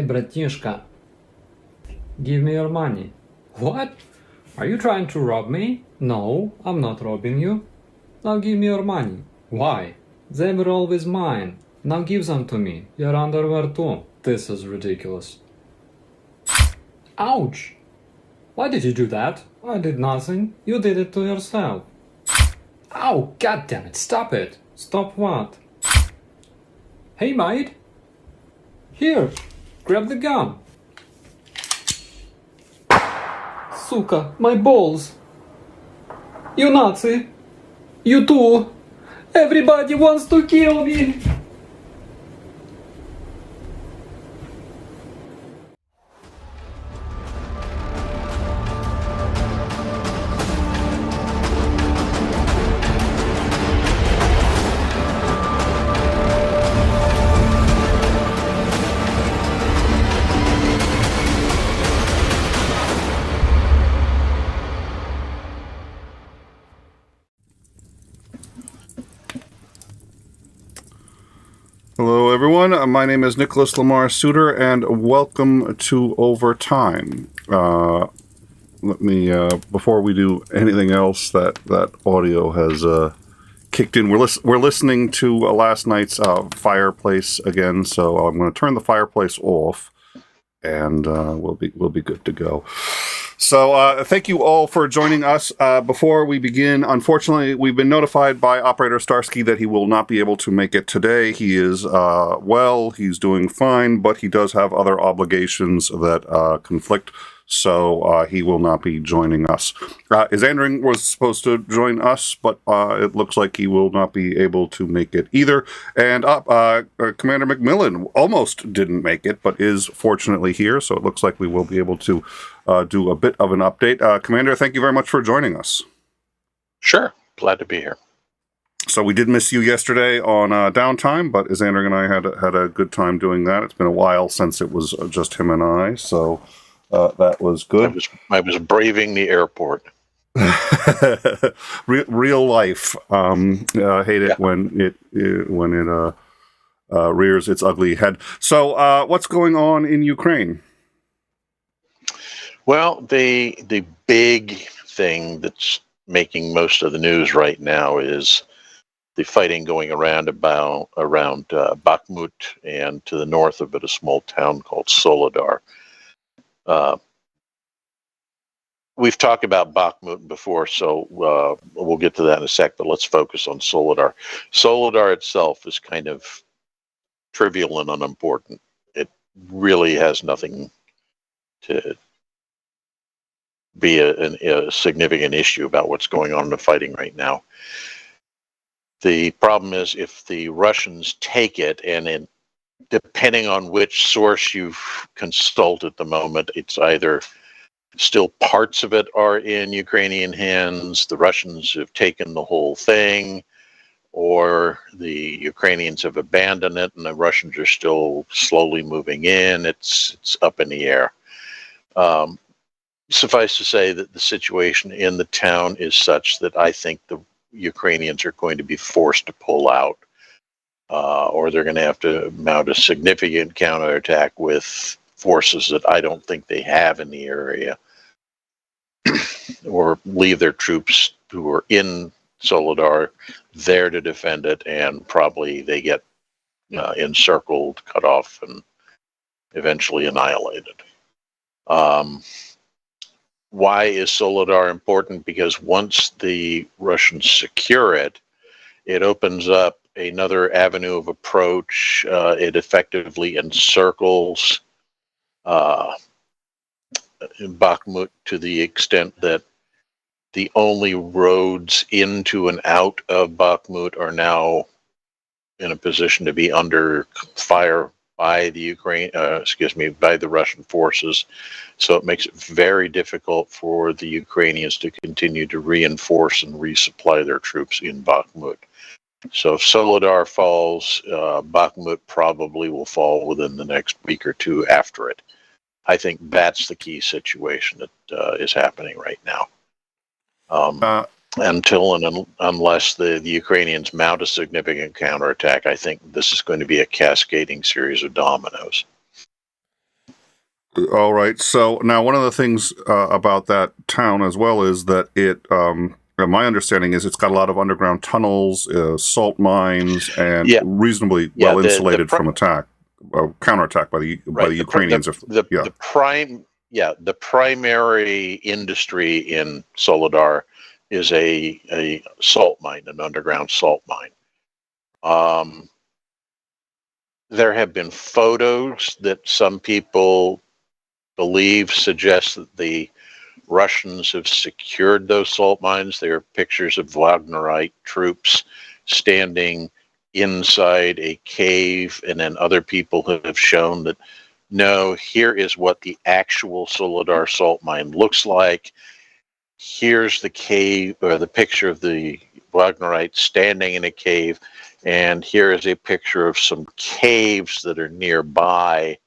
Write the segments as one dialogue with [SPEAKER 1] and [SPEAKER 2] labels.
[SPEAKER 1] братишка. Give me your money. What? Are you trying to rob me? No, I'm not robbing you. Now give me your money. Why? They were always mine. Now give them to me. Your underwear too. This is ridiculous. Ouch! Why did you do that? I did nothing. You did it to yourself. Ow! God damn it! Stop it! Stop what? Hey, mate! Here! Grab the gun! Сука! My balls! You Nazi! You too! Everybody wants to kill me!
[SPEAKER 2] Hello, everyone. My name is Nicholas Lamar Suter, and welcome to Overtime. Let me, before we do anything else, that audio has kicked in. We're listening to last night's fireplace again, so I'm going to turn the fireplace off, and we'll be good to go. So thank you all for joining us. Before we begin, unfortunately, we've been notified by Operator Starsky that he will not be able to make it today. He is well, he's doing fine, but he does have other obligations that conflict, so he will not be joining us. 𝐒𝐤𝐬𝐴NDRING was supposed to join us, but it looks like he will not be able to make it either. And Commander McMillan almost didn't make it, but is fortunately here, so it looks like we will be able to do a bit of an update. Commander, thank you very much for joining us.
[SPEAKER 3] Sure. Glad to be here.
[SPEAKER 2] So we did miss you yesterday on downtime, but 𝐒𝐤𝐬𝐴NDRING and I had a good time doing that. It's been a while since it was just him and I, so that was good.
[SPEAKER 3] I was braving the airport.
[SPEAKER 2] Real life. Hate it when it rears its ugly head. So what's going on in Ukraine?
[SPEAKER 3] Well, the big thing that's making most of the news right now is the fighting going around Bakhmut, and to the north of it, a small town called Soledar. We've talked about Bakhmut before, so we'll get to that in a sec, but let's focus on Soledar. Soledar itself is kind of trivial and unimportant. It really has nothing to be a significant issue about what's going on in the fighting right now. The problem is if the Russians take it, and depending on which source you've consulted at the moment, it's either still parts of it are in Ukrainian hands, the Russians have taken the whole thing, or the Ukrainians have abandoned it and the Russians are still slowly moving in. It's up in the air. Suffice to say that the situation in the town is such that I think the Ukrainians are going to be forced to pull out, or they're going to have to mount a significant counterattack with forces that I don't think they have in the area, or leave their troops who are in Soledar there to defend it, and probably they get encircled, cut off, and eventually annihilated. Why is Soledar important? Because once the Russians secure it, it opens up another avenue of approach. It effectively encircles Bakhmut to the extent that the only roads into and out of Bakhmut are now in a position to be under fire by the by the Russian forces. So it makes it very difficult for the Ukrainians to continue to reinforce and resupply their troops in Bakhmut. So if Soledar falls, Bakhmut probably will fall within the next week or two after it. I think that's the key situation that is happening right now. Until and unless the Ukrainians mount a significant counterattack, I think this is going to be a cascading series of dominoes.
[SPEAKER 2] All right. So now one of the things about that town as well is that my understanding is it's got a lot of underground tunnels, salt mines, and
[SPEAKER 3] Yeah,
[SPEAKER 2] reasonably
[SPEAKER 3] yeah.
[SPEAKER 2] well insulated from counterattack by the Ukrainians.
[SPEAKER 3] The primary industry in Soledar is a salt mine, an underground salt mine. There have been photos that some people believe suggest that the Russians have secured those salt mines. There are pictures of Wagnerite troops standing inside a cave, and then other people have shown that no, here is what the actual Soledar salt mine looks like. Here's the cave, or the picture of the Wagnerite standing in a cave, and here is a picture of some caves that are nearby,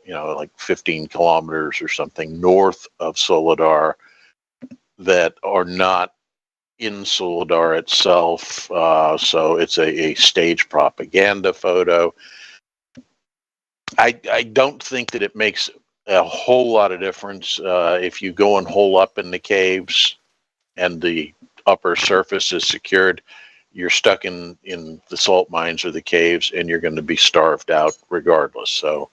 [SPEAKER 3] like 15 kilometers or something north of Soledar, that are not in Soledar itself. So it's a stage propaganda photo. I don't think that it makes a whole lot of difference if you go and hole up in the caves and the upper surface is secured. You're stuck in the salt mines or the caves, and you're going to be starved out regardless. So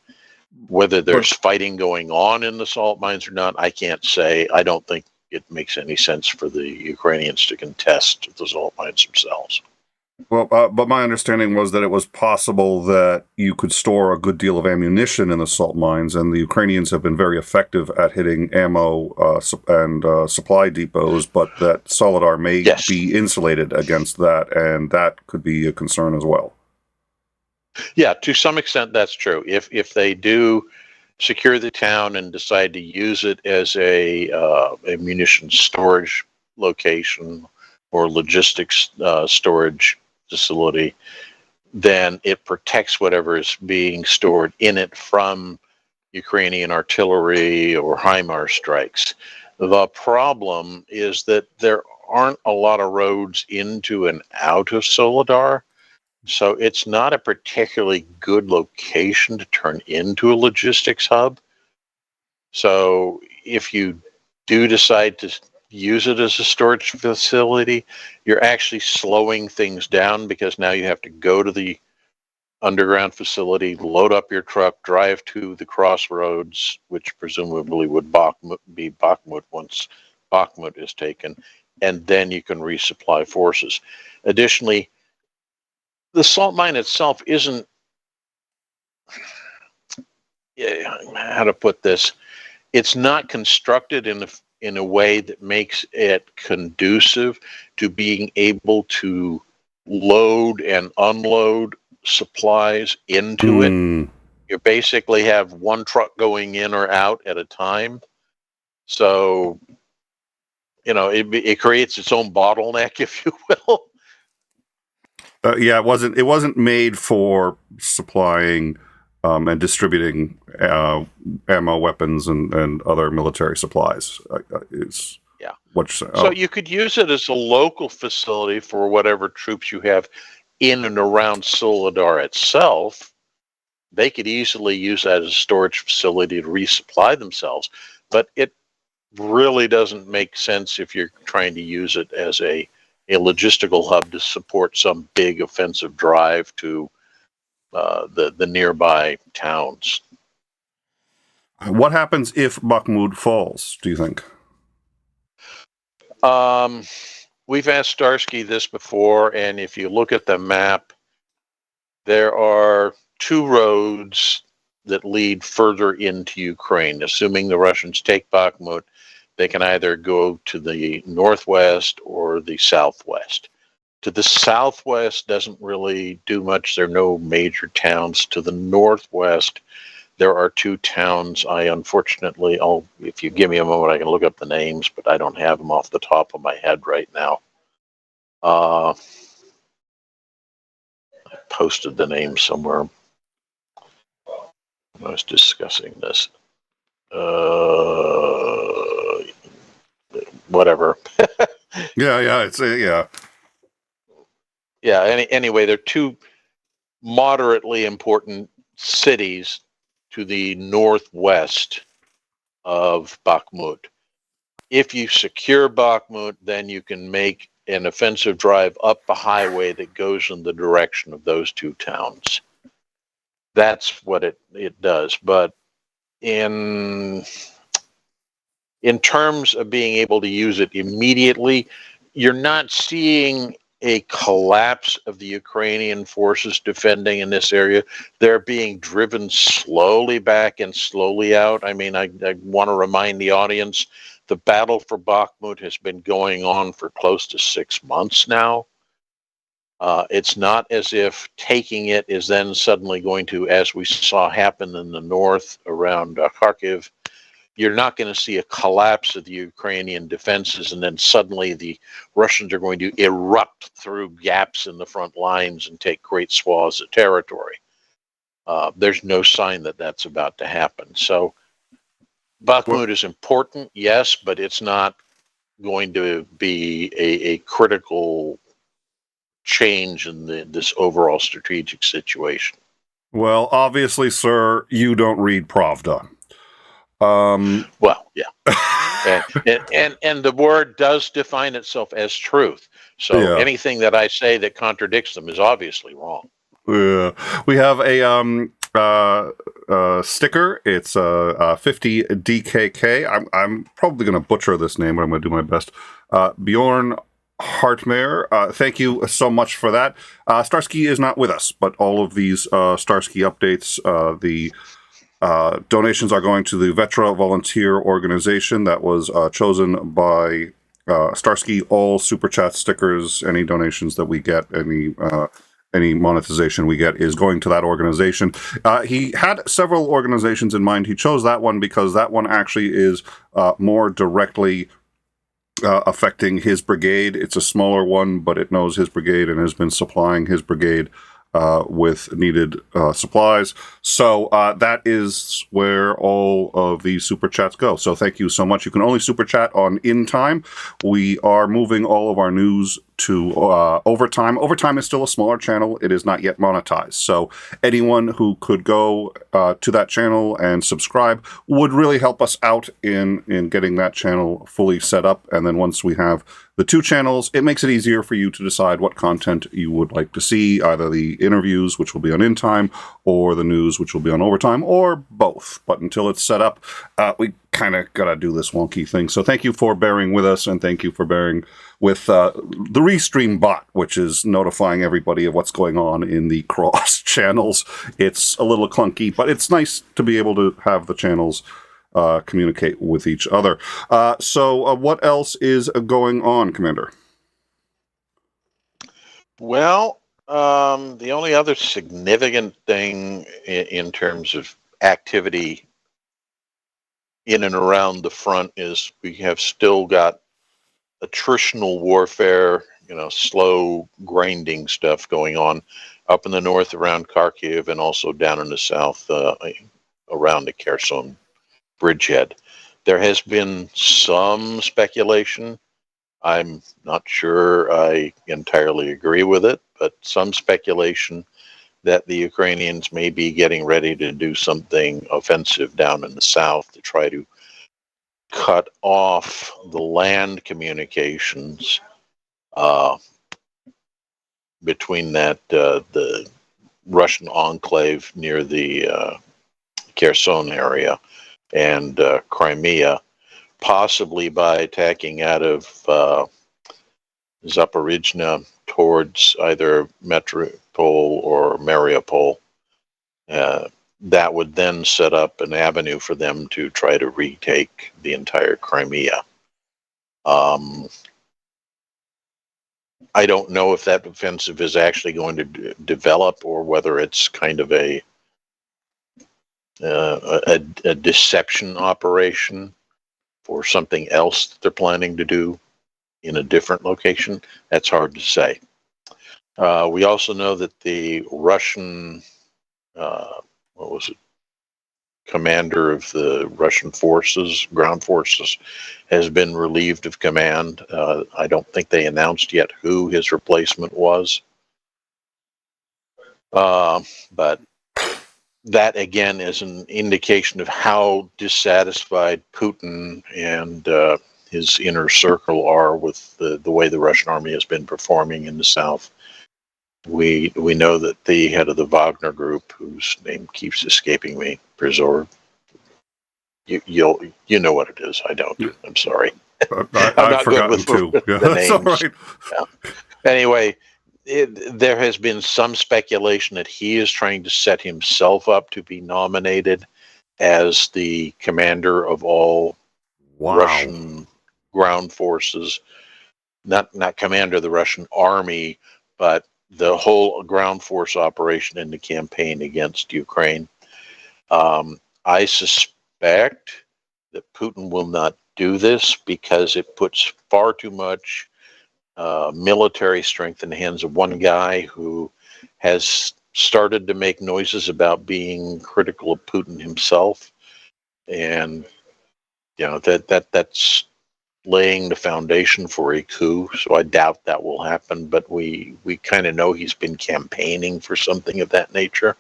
[SPEAKER 3] whether there's fighting going on in the salt mines or not, I can't say. I don't think it makes any sense for the Ukrainians to contest the salt mines themselves.
[SPEAKER 2] Well, but my understanding was that it was possible that you could store a good deal of ammunition in the salt mines, and the Ukrainians have been very effective at hitting ammo and supply depots, but that Soledar may be insulated against that, and that could be a concern as well.
[SPEAKER 3] Yeah, to some extent that's true. If they do secure the town and decide to use it as a munitions storage location or logistics storage facility, then it protects whatever is being stored in it from Ukrainian artillery or HIMARS strikes. The problem is that there aren't a lot of roads into and out of Soledar, so it's not a particularly good location to turn into a logistics hub. So if you do decide to use it as a storage facility, you're actually slowing things down, because now you have to go to the underground facility, load up your truck, drive to the crossroads, which presumably would be Bakhmut once Bakhmut is taken, and then you can resupply forces. Additionally, the salt mine itself isn't, how to put this, it's not constructed in a way that makes it conducive to being able to load and unload supplies into it. You basically have one truck going in or out at a time. So, it creates its own bottleneck, if you will.
[SPEAKER 2] It wasn't made for supplying and distributing ammo, weapons, and other military supplies.
[SPEAKER 3] So you could use it as a local facility for whatever troops you have in and around Soledar itself. They could easily use that as a storage facility to resupply themselves, but it really doesn't make sense if you're trying to use it as a logistical hub to support some big offensive drive to the nearby towns.
[SPEAKER 2] What happens if Bakhmut falls, do you think?
[SPEAKER 3] We've asked Starsky this before, and if you look at the map, there are two roads that lead further into Ukraine. Assuming the Russians take Bakhmut, they can either go to the northwest or the southwest. To the southwest doesn't really do much. There are no major towns. To the northwest, there are two towns. If you give me a moment, I can look up the names, but I don't have them off the top of my head right now. I posted the names somewhere. I was discussing this. Whatever.
[SPEAKER 2] Yeah.
[SPEAKER 3] Anyway, they're two moderately important cities to the northwest of Bakhmut. If you secure Bakhmut, then you can make an offensive drive up the highway that goes in the direction of those two towns. That's what it does. But in terms of being able to use it immediately, you're not seeing a collapse of the Ukrainian forces defending in this area. They're being driven slowly back and slowly out. I mean, I want to remind the audience, the battle for Bakhmut has been going on for close to 6 months now. It's not as if taking it is then suddenly going to, as we saw happen in the north around Kharkiv, you're not going to see a collapse of the Ukrainian defenses and then suddenly the Russians are going to erupt through gaps in the front lines and take great swaths of territory. There's no sign that that's about to happen. So Bakhmut is important, yes, but it's not going to be a critical change in this overall strategic situation.
[SPEAKER 2] Well, obviously, sir, you don't read Pravda.
[SPEAKER 3] Well, yeah, and the word does define itself as truth. So
[SPEAKER 2] Yeah.
[SPEAKER 3] anything that I say that contradicts them is obviously wrong.
[SPEAKER 2] We have a sticker. It's 50 DKK. I'm probably going to butcher this name, but I'm going to do my best. Bjorn Hartmare, thank you so much for that. Starsky is not with us, but all of these Starsky updates, the donations are going to the Vetra Volunteer Organization that was chosen by Starsky. All super chat stickers, any donations that we get, any monetization we get is going to that organization. He had several organizations in mind. He chose that one because that one actually is more directly affecting his brigade. It's a smaller one, but it knows his brigade and has been supplying his brigade with needed supplies. So that is where all of these super chats go. So thank you so much. You can only super chat on In Time. We are moving all of our news to Overtime. Overtime is still a smaller channel. It is not yet monetized. So anyone who could go to that channel and subscribe would really help us out in getting that channel fully set up. And then once we have the two channels, it makes it easier for you to decide what content you would like to see, either the interviews, which will be on In Time, or the news, which will be on Overtime, or both. But until it's set up, we kind of got to do this wonky thing. So thank you for bearing with us, and thank you for bearing with the Restream bot, which is notifying everybody of what's going on in the cross channels. It's a little clunky, but it's nice to be able to have the channels communicate with each other. So what else is going on, Commander?
[SPEAKER 3] Well, the only other significant thing in terms of activity in and around the front is we have still got attritional warfare, slow grinding stuff going on up in the north around Kharkiv and also down in the south around the Kherson bridgehead. There has been some speculation. I'm not sure I entirely agree with it, but some speculation that the Ukrainians may be getting ready to do something offensive down in the south to try to cut off the land communications between the Russian enclave near the Kherson area and Crimea, possibly by attacking out of 𝐓𝐢𝐬𝐴 towards either Metropole or Mariupol. That would then set up an avenue for them to try to retake the entire Crimea. I don't know if that offensive is actually going to develop or whether it's kind of a deception operation for something else that they're planning to do in a different location. That's hard to say. We also know that the Russian, commander of the Russian forces, ground forces, has been relieved of command. I don't think they announced yet who his replacement was. But that again is an indication of how dissatisfied Putin and his inner circle are with the way the Russian army has been performing in the south. We know that the head of the Wagner group, whose name keeps escaping me, Przor, you know what it is. I don't. I'm sorry. I'm not good with
[SPEAKER 2] too. Yeah,
[SPEAKER 3] the
[SPEAKER 2] that's
[SPEAKER 3] names.
[SPEAKER 2] all right.
[SPEAKER 3] Yeah. Anyway, there has been some speculation that he is trying to set himself up to be nominated as the commander of all Russian ground forces, not commander of the Russian army, but the whole ground force operation in the campaign against Ukraine. I suspect that Putin will not do this because it puts far too much military strength in the hands of one guy who has started to make noises about being critical of Putin himself, and that's laying the foundation for a coup. So I doubt that will happen, but we kind of know he's been campaigning for something of that nature.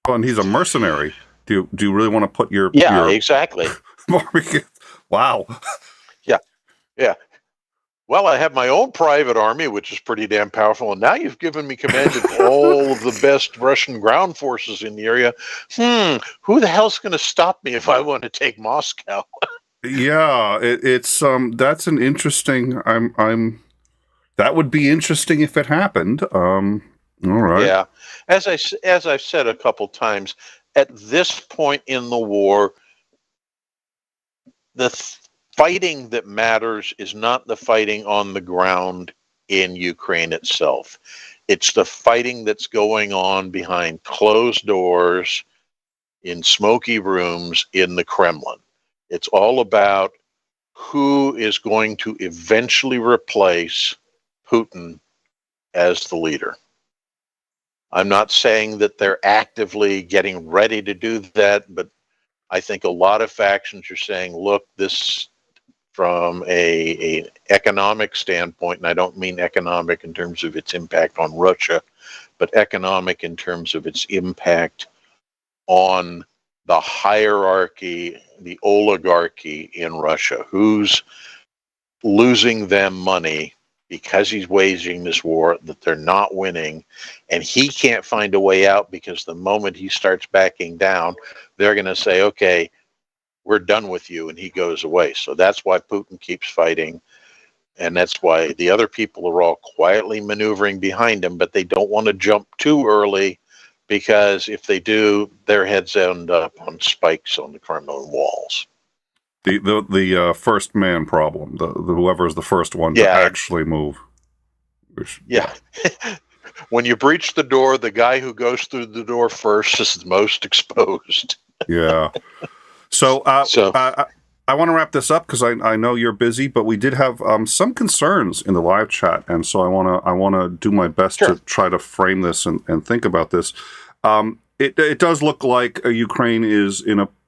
[SPEAKER 2] Oh, and he's a mercenary. Do you really want to put your
[SPEAKER 3] exactly.
[SPEAKER 2] Wow.
[SPEAKER 3] Yeah. Well, I have my own private army, which is pretty damn powerful, and now you've given me command of all of the best Russian ground forces in the area. Who the hell's going to stop me if I want to take Moscow?
[SPEAKER 2] Yeah, it's that's an interesting. That would be interesting if it happened. All right.
[SPEAKER 3] Yeah, as I've said a couple times, at this point in the war, the fighting that matters is not the fighting on the ground in Ukraine itself. It's the fighting that's going on behind closed doors, in smoky rooms in the Kremlin. It's all about who is going to eventually replace Putin as the leader. I'm not saying that they're actively getting ready to do that, but I think a lot of factions are saying, look, this from a economic standpoint, and I don't mean economic in terms of its impact on Russia, but economic in terms of its impact on the hierarchy, the oligarchy in Russia, who's losing them money because he's waging this war that they're not winning, and he can't find a way out because the moment he starts backing down, they're going to say, okay, we're done with you, and he goes away. So that's why Putin keeps fighting, and that's why the other people are all quietly maneuvering behind him, but they don't want to jump too early, because if they do, their heads end up on spikes on the Kremlin walls.
[SPEAKER 2] The first man problem, the whoever is the first one to actually move.
[SPEAKER 3] Yeah. When you breach the door, the guy who goes through the door first is the most exposed.
[SPEAKER 2] Yeah. So I want to wrap this up because I know you're busy, but we did have some concerns in the live chat, and so I want to do my best to try to frame this and think about this. It does look like Ukraine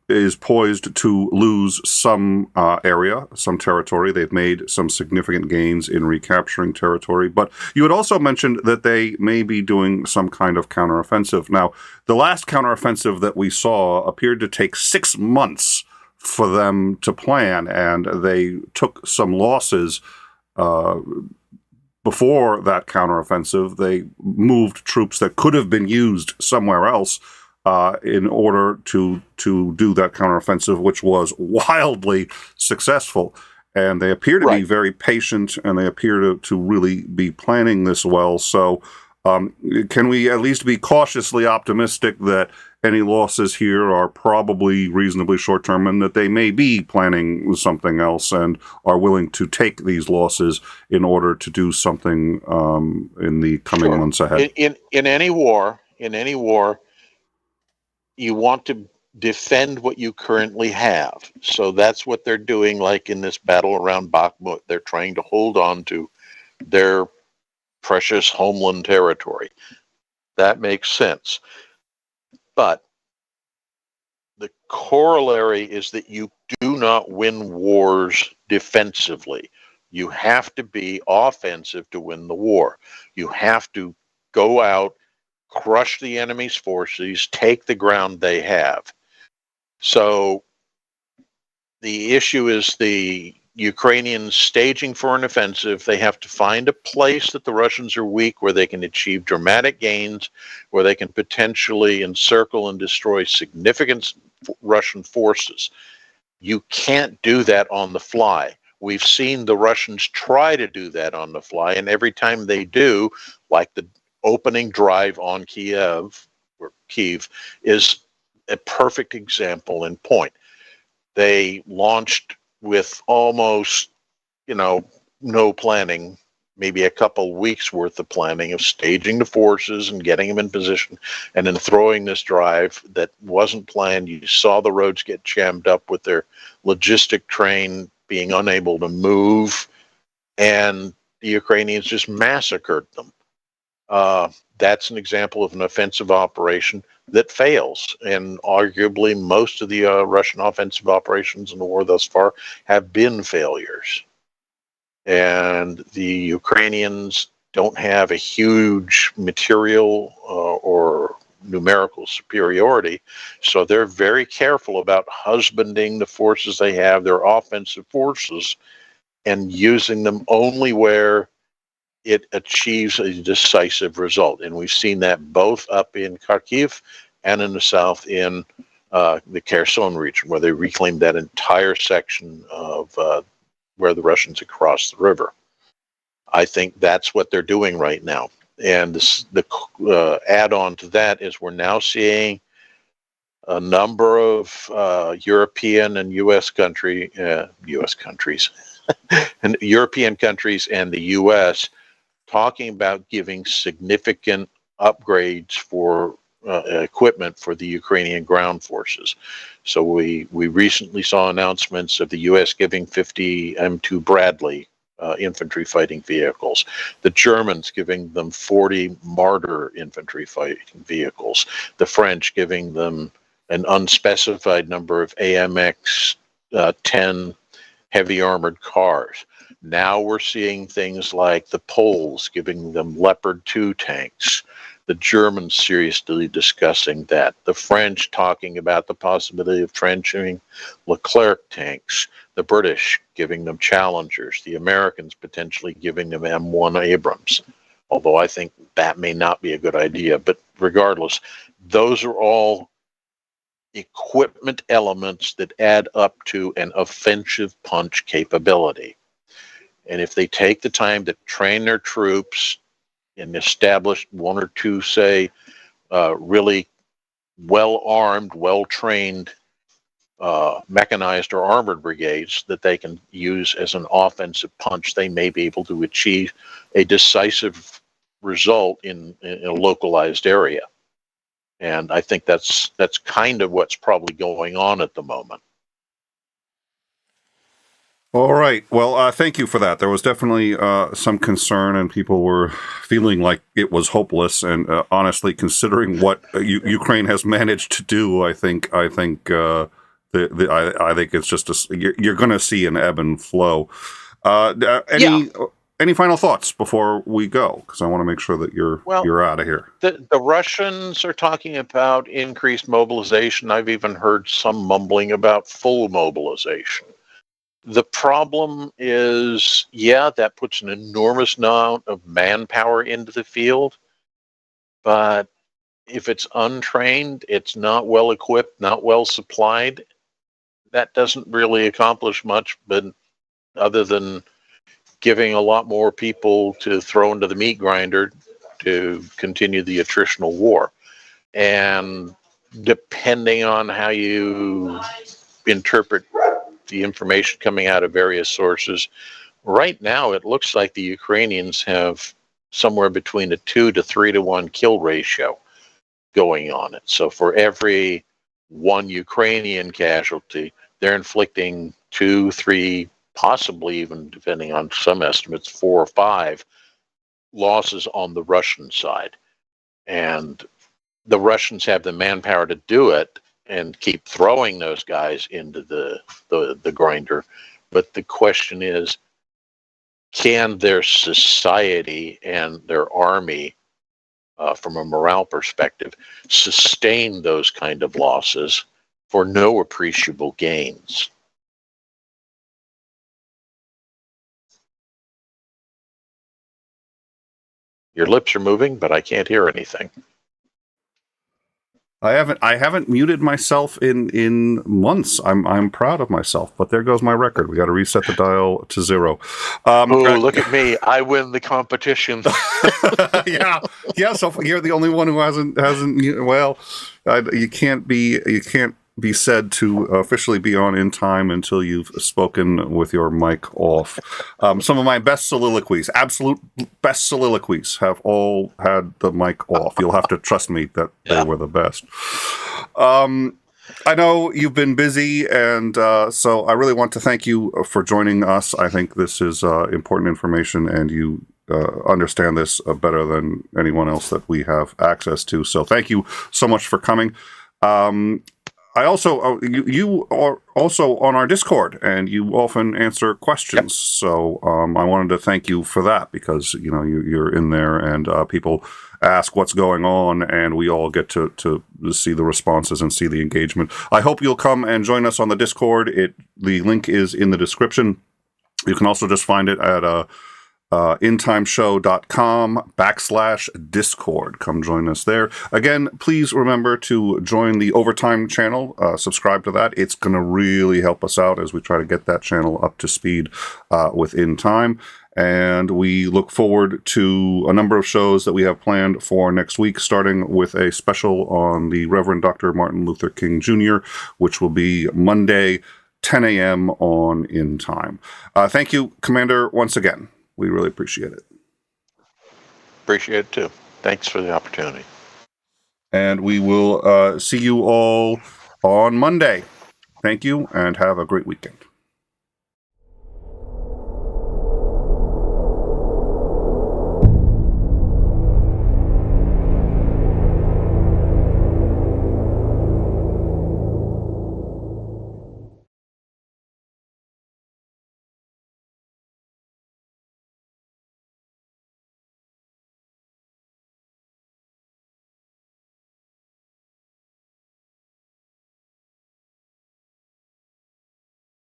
[SPEAKER 2] is poised to lose some area, some territory. They've made some significant gains in recapturing territory. But you had also mentioned that they may be doing some kind of counteroffensive. Now, the last counteroffensive that we saw appeared to take 6 months for them to plan, and they took some losses before that counteroffensive. They moved troops that could have been used somewhere else in order to do that counteroffensive, which was wildly successful. And they appear to be very patient, and they appear to really be planning this well. So can we at least be cautiously optimistic that any losses here are probably reasonably short-term, and that they may be planning something else and are willing to take these losses in order to do something in the coming months ahead?
[SPEAKER 3] In any war, you want to defend what you currently have. So that's what they're doing, like in this battle around Bakhmut. They're trying to hold on to their precious homeland territory. That makes sense. But the corollary is that you do not win wars defensively. You have to be offensive to win the war. You have to go out, crush the enemy's forces, take the ground they have. So the issue is the Ukrainians staging for an offensive. They have to find a place that the Russians are weak, where they can achieve dramatic gains, where they can potentially encircle and destroy significant Russian forces. You can't do that on the fly. We've seen the Russians try to do that on the fly, and every time they do, like the opening drive on Kiev, or Kyiv, is a perfect example in point. They launched with almost, no planning, maybe a couple weeks worth of planning of staging the forces and getting them in position, and then throwing this drive that wasn't planned. You saw the roads get jammed up with their logistic train being unable to move, and the Ukrainians just massacred them. That's an example of an offensive operation that fails, and arguably most of the Russian offensive operations in the war thus far have been failures. And the Ukrainians don't have a huge material or numerical superiority, so they're very careful about husbanding the forces they have, their offensive forces, and using them only where it achieves a decisive result. And we've seen that both up in Kharkiv and in the south in the Kherson region, where they reclaimed that entire section of where the Russians had crossed the river. I think that's what they're doing right now. And the add-on to that is we're now seeing a number of European and U.S. countries, and European countries and the U.S. talking about giving significant upgrades for equipment for the Ukrainian ground forces. So we recently saw announcements of the U.S. giving 50 M2 Bradley infantry fighting vehicles, the Germans giving them 40 Marder infantry fighting vehicles, the French giving them an unspecified number of AMX 10 heavy armored cars. Now we're seeing things like the Poles giving them Leopard 2 tanks, the Germans seriously discussing that, the French talking about the possibility of trenching Leclerc tanks, the British giving them Challengers, the Americans potentially giving them M1 Abrams, although I think that may not be a good idea. But regardless, those are all equipment elements that add up to an offensive punch capability. And if they take the time to train their troops and establish one or two, say, really well-armed, well-trained mechanized or armored brigades that they can use as an offensive punch, they may be able to achieve a decisive result in a localized area. And I think that's kind of what's probably going on at the moment.
[SPEAKER 2] All right. Well, thank you for that. There was definitely some concern, and people were feeling like it was hopeless. And honestly, considering what Ukraine has managed to do, I think it's just you're going to see an ebb and flow. Any final thoughts before we go? Because I want to make sure that you're out of here.
[SPEAKER 3] The Russians are talking about increased mobilization. I've even heard some mumbling about full mobilization. The problem is, that puts an enormous amount of manpower into the field, but if it's untrained, it's not well equipped, not well supplied, that doesn't really accomplish much, but other than giving a lot more people to throw into the meat grinder to continue the attritional war. And depending on how you interpret the information coming out of various sources, right now it looks like the Ukrainians have somewhere between a 2 to 3 to 1 kill ratio going on it. So for every one Ukrainian casualty, they're inflicting 2, 3, possibly even, depending on some estimates, 4 or 5 losses on the Russian side. And the Russians have the manpower to do it and keep throwing those guys into the grinder. But the question is, can their society and their army from a morale perspective, sustain those kind of losses for no appreciable gains. Your lips are moving, but I can't hear anything.
[SPEAKER 2] I haven't muted myself in months. I'm proud of myself, but there goes my record. We got to reset the dial to 0.
[SPEAKER 3] Look at me! I win the competition.
[SPEAKER 2] yeah. So you're the only one who hasn't. Well, you can't be said to officially be on in time until you've spoken with your mic off. Some of my best soliloquies, absolute best soliloquies, have all had the mic off. You'll have to trust me that they were the best. I know you've been busy, and so I really want to thank you for joining us. I think this is important information, and you understand this better than anyone else that we have access to. So thank you so much for coming. I also, you are also on our Discord, and you often answer questions. Yep. So I wanted to thank you for that, because you're in there, and people ask what's going on, and we all get to see the responses and see the engagement. I hope you'll come and join us on the Discord. The link is in the description. You can also just find it at intimeshow.com/Discord. Come join us there. Again, please remember to join the Overtime channel. Subscribe to that. It's going to really help us out as we try to get that channel up to speed with In Time. And we look forward to a number of shows that we have planned for next week, starting with a special on the Reverend Dr. Martin Luther King Jr., which will be Monday, 10 a.m. on In Time. Thank you, Commander, once again. We really appreciate it.
[SPEAKER 3] Appreciate it too. Thanks for the opportunity.
[SPEAKER 2] And we will see you all on Monday. Thank you, and have a great weekend.